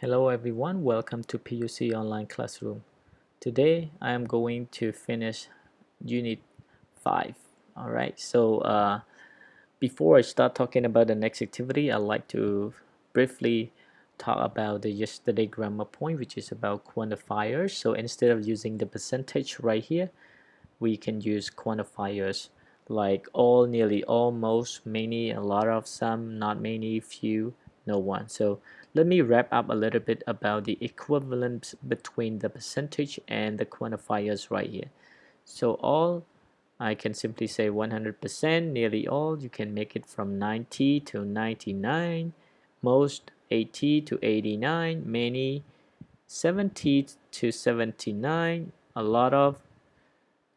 Hello everyone, welcome to PUC Online Classroom. Today I am going to finish Unit 5. Alright, so before I start talking about the next activity, I'd like to briefly talk about the yesterday grammar point, which is about quantifiers. So instead of using the percentage right here, we can use quantifiers like all, nearly, almost, many, a lot of, some, not many, few, no one. So let me wrap up a little bit about the equivalence between the percentage and the quantifiers right here. So all, I can simply say 100%, nearly all, you can make it from 90 to 99, most 80 to 89, many 70 to 79, a lot of,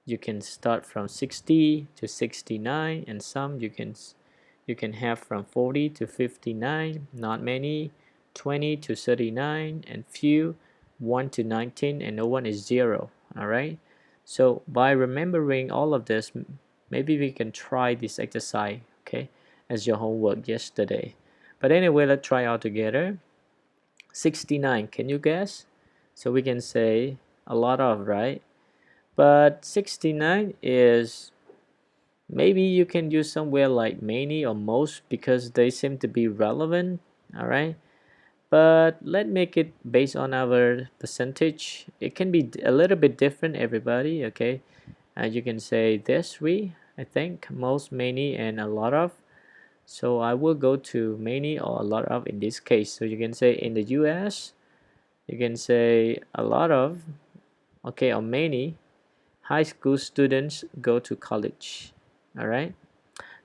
you can start from 60 to 69, and some you can have from 40 to 59, not many 20 to 39, and few 1 to 19, and no one is 0. All right, so by remembering all of this, maybe we can try this exercise, okay, as your homework yesterday. But anyway, let's try all together. 69, can you guess? So we can say a lot of, right? But 69 is, maybe you can use somewhere like many or most because they seem to be relevant. All right, but let's make it based on our percentage. It can be a little bit different, everybody. Okay, you can say this three, I think, most, many, and a lot of. So I will go to many or a lot of in this case. So you can say in the US, you can say a lot of, okay, or many high school students go to college. All right,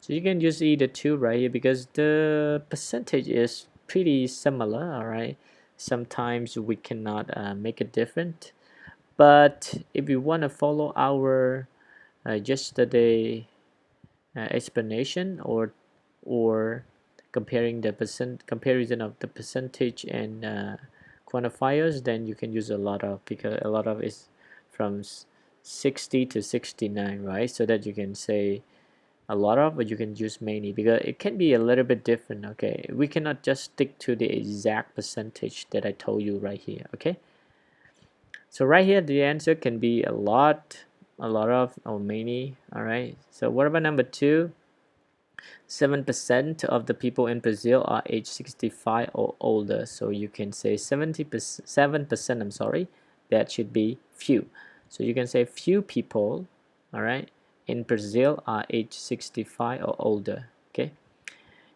so you can use either two right here because the percentage is pretty similar. All right, sometimes we cannot make it different, but if we want to follow our yesterday explanation, or comparing the comparison of the percentage and quantifiers, then you can use a lot of, because a lot of is from 60 to 69, right? So that you can say a lot of, but you can use many because it can be a little bit different. Okay, we cannot just stick to the exact percentage that I told you right here. Okay, so right here the answer can be a lot, a lot of, or many. All right, so what about number two? 7% of the people in Brazil are age 65 or older. So you can say 70%, 7%, I'm sorry, that should be few. So you can say few people, all right, in Brazil are age 65 or older. Okay.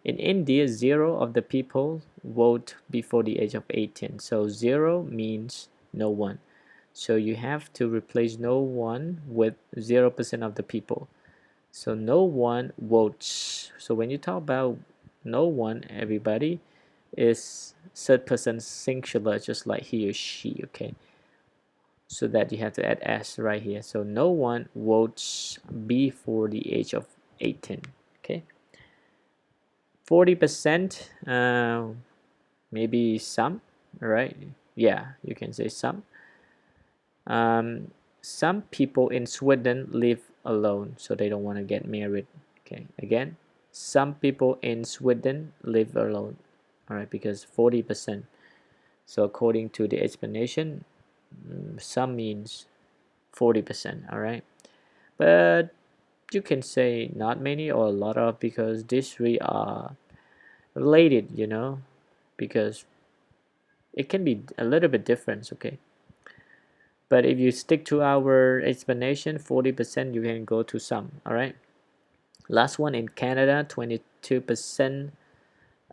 In India, 0 of the people vote before the age of 18. So 0 means no one. So you have to replace no one with 0% of the people. So no one votes. So when you talk about no one, everybody, is third person singular, just like he or she. Okay, so that you have to add s right here. So no one votes before the age of 18. Okay, 40%, maybe some, right? Yeah, you can say some. Some people in Sweden live alone, so they don't want to get married. Okay, again, some people in Sweden live alone. All right, because 40%. So according to the explanation, some means 40%. All right, but you can say not many or a lot of, because these three are related, because it can be a little bit different. Okay, but if you stick to our explanation, 40%, you can go to some. All right, last one, in Canada, 22%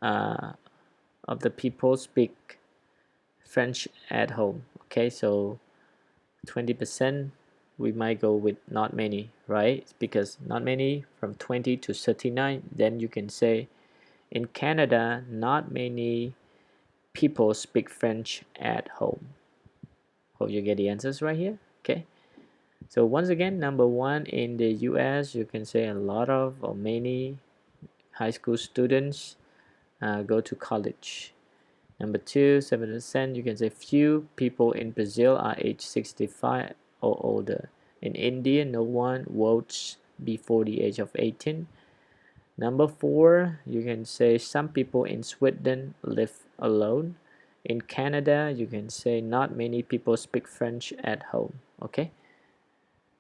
of the people speak French at home. Okay, so 20%, we might go with not many, right? Because not many from 20 to 39, then you can say in Canada, not many people speak French at home. Hope you get the answers right here. Okay, so once again, number one, in the US, you can say a lot of or many high school students go to college. Number two, 7%, you can say few people in Brazil are age 65 or older. In India, no one votes before the age of 18. Number four, you can say some people in Sweden live alone. In Canada, you can say not many people speak French at home. Okay.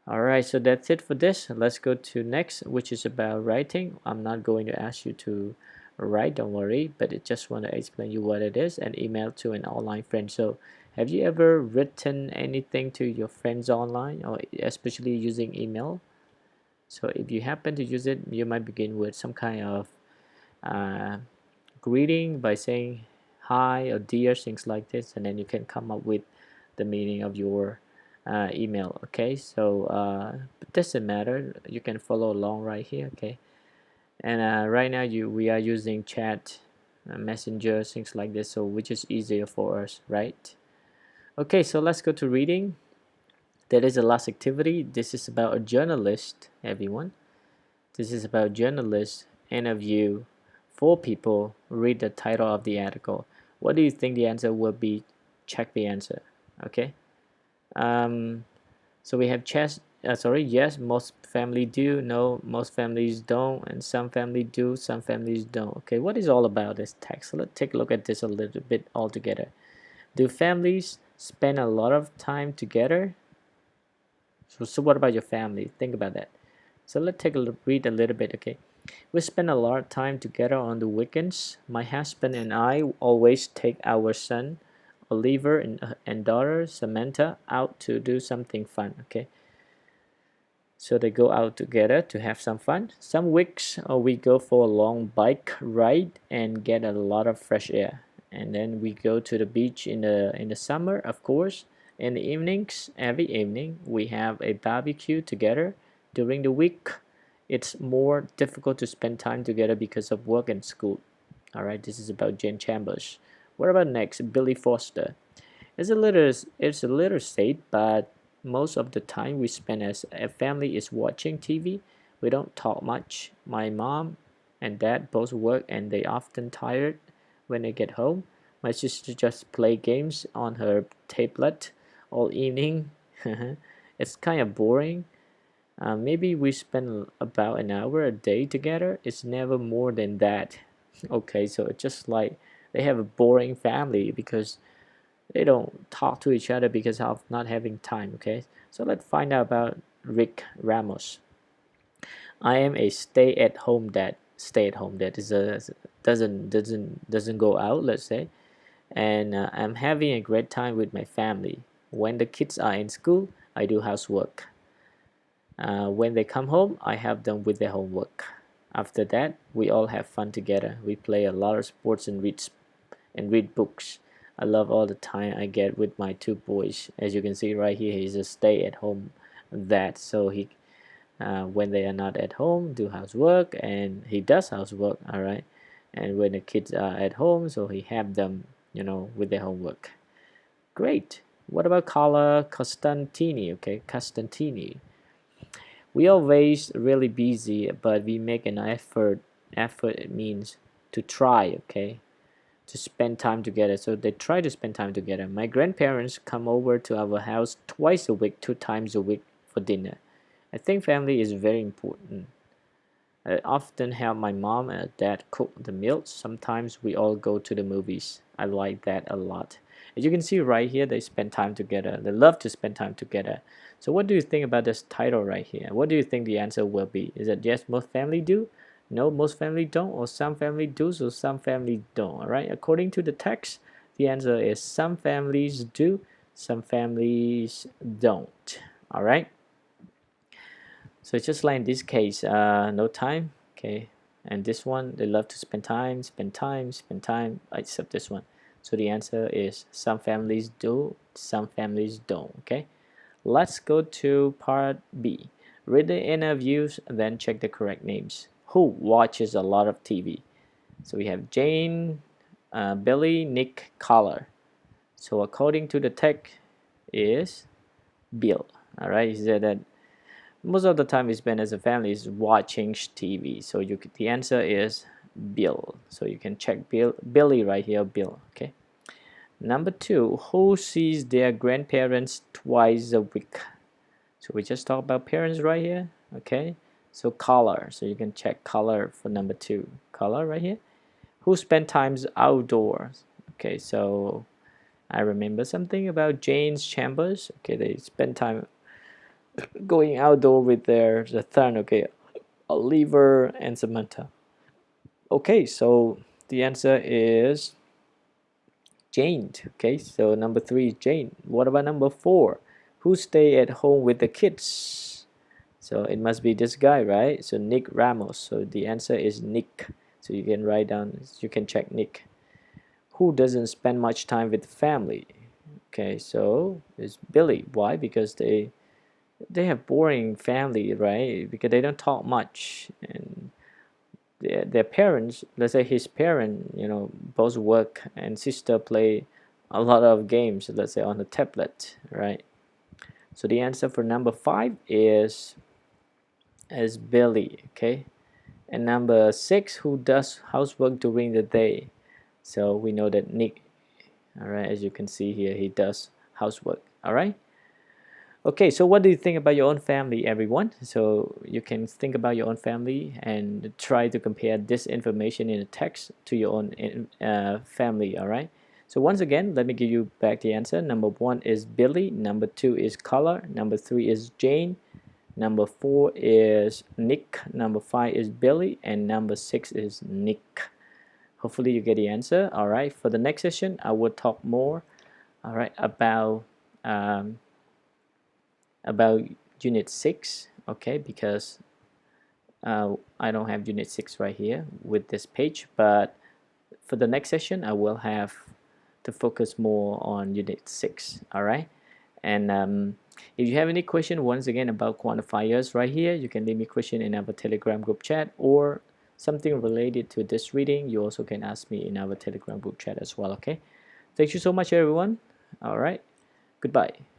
Alright, so that's it for this. Let's go to next, which is about writing. I'm not going to ask you to write, don't worry, but I just want to explain you what it is and email to an online friend. So have you ever written anything to your friends online, or especially using email? So if you happen to use it, you might begin with some kind of uh, greeting by saying hi or dear, things like this, and then you can come up with the meaning of your email. Okay, so it doesn't matter, you can follow along right here. Okay, and right now we are using chat, messenger, things like this, so which is easier for us, right? Okay, so let's go to reading. That is the last activity. This is about a journalist, everyone. This is about journalists interview four people. Read the title of the article. What do you think the answer will be? Check the answer. Okay. Um, so we have yes, most family do. No, most families don't. And some family do, some families don't. Okay, what is all about this text? So let's take a look at this a little bit all together. Do families spend a lot of time together? So what about your family? Think about that. So let's take a look, read a little bit. Okay. We spend a lot of time together on the weekends. My husband and I always take our son, Oliver, and daughter, Samantha, out to do something fun. Okay, so they go out together to have some fun. Some weeks we go for a long bike ride and get a lot of fresh air. And then we go to the beach in the summer, of course. In the evenings, every evening, we have a barbecue together. During the week, it's more difficult to spend time together because of work and school. All right, this is about Jane Chambers. What about next? Billy Foster. It's a little sad, but most of the time we spend as a family is watching TV. We don't talk much. My mom and dad both work and they often tired when they get home. My sister just play games on her tablet all evening. It's kind of boring. Maybe we spend about an hour a day together. It's never more than that. Okay, so it's just like they have a boring family because they don't talk to each other because of not having time. Okay, so let's find out about Rick Ramos. I am a stay-at-home dad. Stay-at-home dad is a doesn't go out, let's say, and I'm having a great time with my family. When the kids are in school, I do housework. When they come home, I help them with their homework. After that, we all have fun together. We play a lot of sports and read books. I love all the time I get with my two boys. As you can see right here, he's a stay-at-home dad. So he, when they are not at home, do housework, and he does housework. All right, and when the kids are at home, so he have them, with their homework. Great. What about Carla Costantini? Okay, Costantini. We always really busy, but we make an effort. Effort it means to try. Okay, to spend time together. So they try to spend time together. My grandparents come over to our house twice a week, 2 times a week for dinner. I think family is very important. I often help my mom and dad cook the meals. Sometimes we all go to the movies. I like that a lot. As you can see right here, they spend time together. They love to spend time together. So what do you think about this title right here? What do you think the answer will be? Is it yes, most family do? No, most family don't, or some family do, so some families don't. All right. According to the text, the answer is some families do, some families don't. All right. So it's just like in this case, no time. Okay. And this one, they love to spend time, spend time, spend time, except this one. So the answer is some families do, some families don't. Okay. Let's go to part B. Read the interviews, then check the correct names. Who watches a lot of TV? So we have Jane, Billy, Nick, Collar. So according to the text is Bill. All right, he said that most of the time we spend as a family is watching TV. So the answer is Bill. So you can check Billy right here, Bill. Okay. Number 2, who sees their grandparents twice a week? So we just talked about parents right here. Okay. So color. So you can check color for number 2. Color right here. Who spend times outdoors? Okay. So I remember something about Jane's chambers. Okay, they spend time going outdoor with their son. Okay, Oliver and Samantha. Okay, so the answer is Jane. Okay, so number 3 is Jane. What about number 4? Who stay at home with the kids? So it must be this guy, right? So Nick Ramos. So the answer is Nick. So you can write down, you can check Nick. Who doesn't spend much time with family? Okay, so it's Billy. Why? Because they have boring family, right? Because they don't talk much, and their parents, let's say his parent, both work, and sister play a lot of games, let's say on the tablet, right? So the answer for number 5 is Billy. Okay, and number 6, who does housework during the day? So we know that Nick, all right, as you can see here, he does housework. All right. Okay, so what do you think about your own family, everyone? So you can think about your own family and try to compare this information in a text to your own family, all right? So once again, let me give you back the answer. Number 1 is Billy, number 2 is Color, number 3 is Jane, number 4 is Nick, number 5 is Billy, and number 6 is Nick. Hopefully you get the answer, all right? For the next session, I will talk more, all right, about unit 6, okay, because I don't have unit 6 right here with this page, but for the next session I will have to focus more on unit 6, all right? And if you have any question once again about quantifiers right here, you can leave me question in our Telegram group chat, or something related to this reading, you also can ask me in our Telegram group chat as well, okay? Thank you so much, everyone. All right, goodbye.